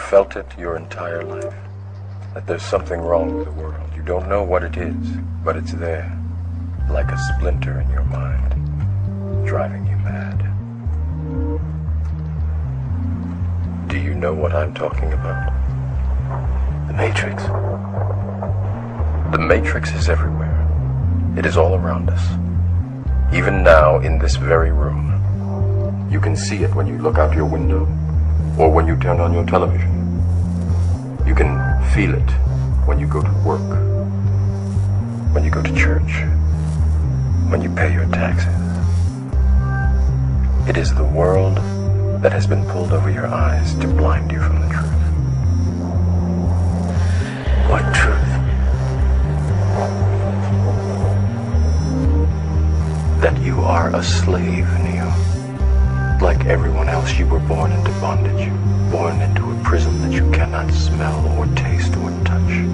felt it your entire life, that there's something wrong with the world. You don't know what it is, but it's there, like a splinter in your mind, driving you mad. Do you know what I'm talking about? The Matrix. The Matrix is everywhere. It is all around us. Even now, in this very room. You can see it when you look out your window, or when you turn on your television. You can feel it when you go to work, when you go to church, when you pay your taxes. It is the world that has been pulled over your eyes to blind you from the truth. What truth? That you are a slave, Neo. Like everyone else, you were born into bondage, born into a prison that you cannot smell or taste or touch.